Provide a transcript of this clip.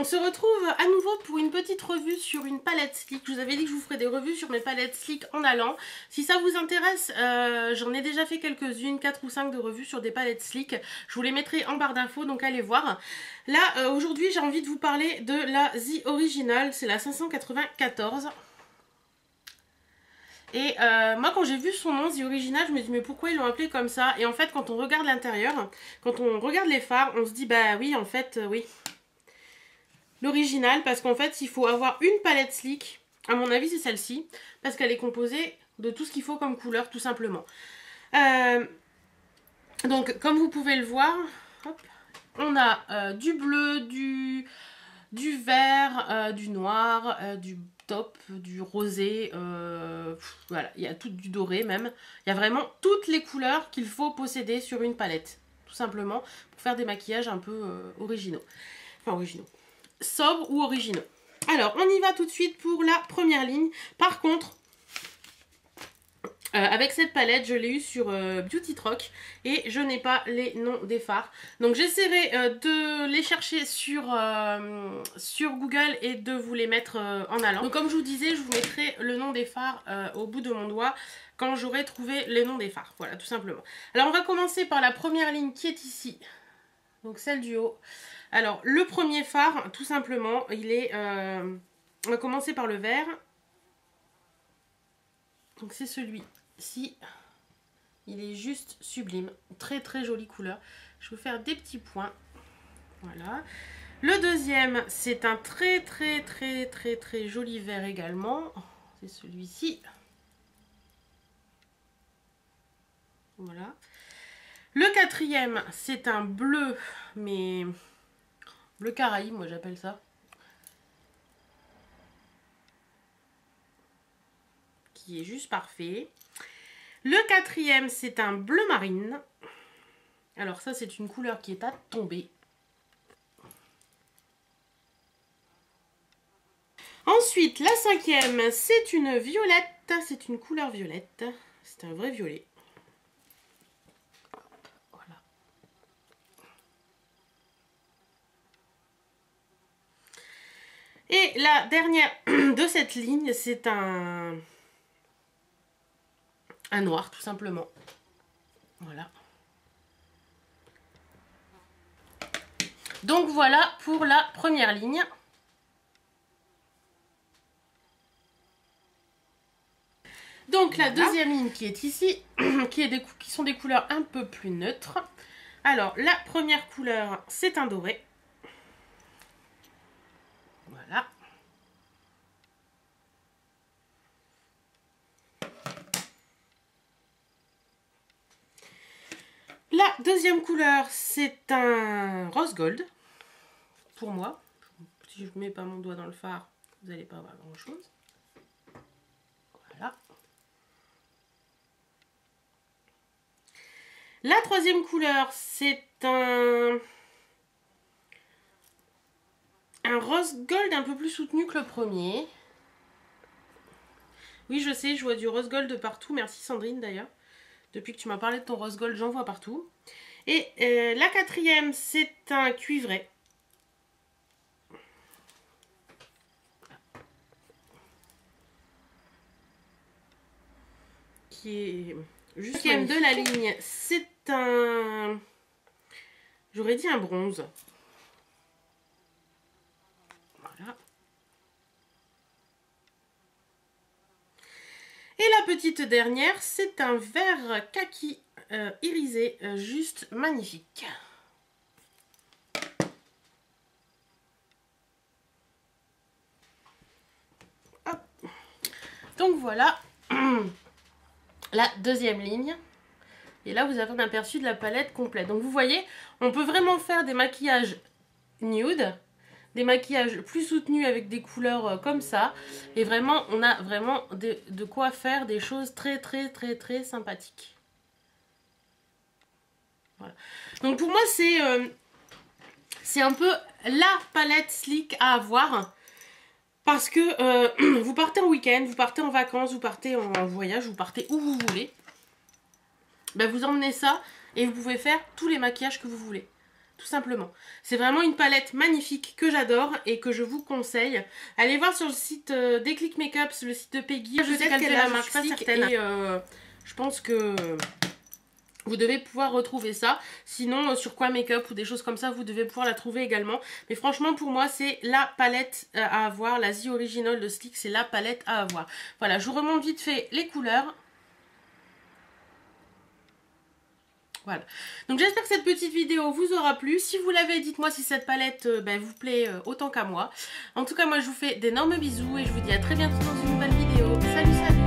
se retrouve à nouveau pour une petite revue sur une palette Sleek. Je vous avais dit que je vous ferais des revues sur mes palettes Sleek en allant. Si ça vous intéresse, j'en ai déjà fait quelques-unes, 4 ou 5 de revues sur des palettes Sleek. Je vous les mettrai en barre d'infos, donc allez voir. Là, aujourd'hui, j'ai envie de vous parler de la The Original, c'est la 594. Et moi quand j'ai vu son nom, The Original, je me dis mais pourquoi ils l'ont appelé comme ça? Et en fait quand on regarde l'intérieur, quand on regarde les fards, on se dit bah oui en fait oui. L'original, parce qu'en fait il faut avoir une palette Sleek, à mon avis c'est celle-ci, parce qu'elle est composée de tout ce qu'il faut comme couleur tout simplement. Donc comme vous pouvez le voir, hop, on a du bleu, du vert, du noir, du top, du rosé, voilà, il y a tout du doré même. Il y a vraiment toutes les couleurs qu'il faut posséder sur une palette, tout simplement, pour faire des maquillages un peu originaux. Enfin originaux. Sobres ou originaux. Alors, on y va tout de suite pour la première ligne. Par contre, avec cette palette, je l'ai eu sur Beauty Troc et je n'ai pas les noms des fards. Donc j'essaierai de les chercher sur Google et de vous les mettre en allant. Donc comme je vous disais, je vous mettrai le nom des fards au bout de mon doigt quand j'aurai trouvé les noms des fards. Voilà, tout simplement. Alors on va commencer par la première ligne qui est ici. Donc celle du haut. Alors le premier fard, tout simplement, il est... on va commencer par le vert. Donc c'est celui-ci. Il est juste sublime. Très très jolie couleur. Je vais vous faire des petits points. Voilà. Le deuxième, c'est un très très très très très joli vert également. C'est celui-ci. Voilà. Le quatrième, c'est un bleu, mais bleu Caraïbe, moi j'appelle ça. Qui est juste parfait. Le quatrième, c'est un bleu marine. Alors ça, c'est une couleur qui est à tomber. Ensuite, la cinquième, c'est une violette. C'est une couleur violette. C'est un vrai violet. Voilà. Et la dernière de cette ligne, c'est un noir, tout simplement. Voilà. Donc voilà pour la première ligne. Donc la deuxième ligne qui est ici, qui sont des couleurs un peu plus neutres. Alors la première couleur, c'est un doré. Voilà. La deuxième couleur, c'est un rose gold. Pour moi, si je ne mets pas mon doigt dans le fard, vous n'allez pas voir grand chose. Voilà. La troisième couleur, c'est un rose gold un peu plus soutenu que le premier. Oui, je sais, je vois du rose gold de partout. Merci Sandrine d'ailleurs. Depuis que tu m'as parlé de ton rose gold, j'en vois partout. Et la quatrième, c'est un cuivré. Qui est juste magnifique. De la ligne, c'est un... J'aurais dit un bronze. Voilà. Et la petite dernière, c'est un vert kaki irisé, juste magnifique. Hop. Donc voilà la deuxième ligne. Et là, vous avez un aperçu de la palette complète. Donc vous voyez, on peut vraiment faire des maquillages nude, des maquillages plus soutenus avec des couleurs comme ça. Et vraiment, on a vraiment de quoi faire des choses très très très très sympathiques. Voilà. Donc pour moi, c'est un peu la palette Sleek à avoir. Parce que vous partez en week-end, vous partez en vacances, vous partez en voyage, vous partez où vous voulez. Ben vous emmenez ça et vous pouvez faire tous les maquillages que vous voulez. tout simplement. C'est vraiment une palette magnifique que j'adore et que je vous conseille. Allez voir sur le site Déclic Makeup, le site de Peggy. Je sais qu'elle fait la marque Stick et je pense que vous devez pouvoir retrouver ça. Sinon, sur Quoi Makeup ou des choses comme ça, vous devez pouvoir la trouver également. Mais franchement, pour moi, c'est la palette à avoir. La The Original de Stick, c'est la palette à avoir. Voilà, je vous remonte vite fait les couleurs. Voilà. Donc j'espère que cette petite vidéo vous aura plu. Si vous l'avez, dites-moi si cette palette vous plaît autant qu'à moi. En tout cas, moi, je vous fais d'énormes bisous et je vous dis à très bientôt dans une nouvelle vidéo. Salut, salut!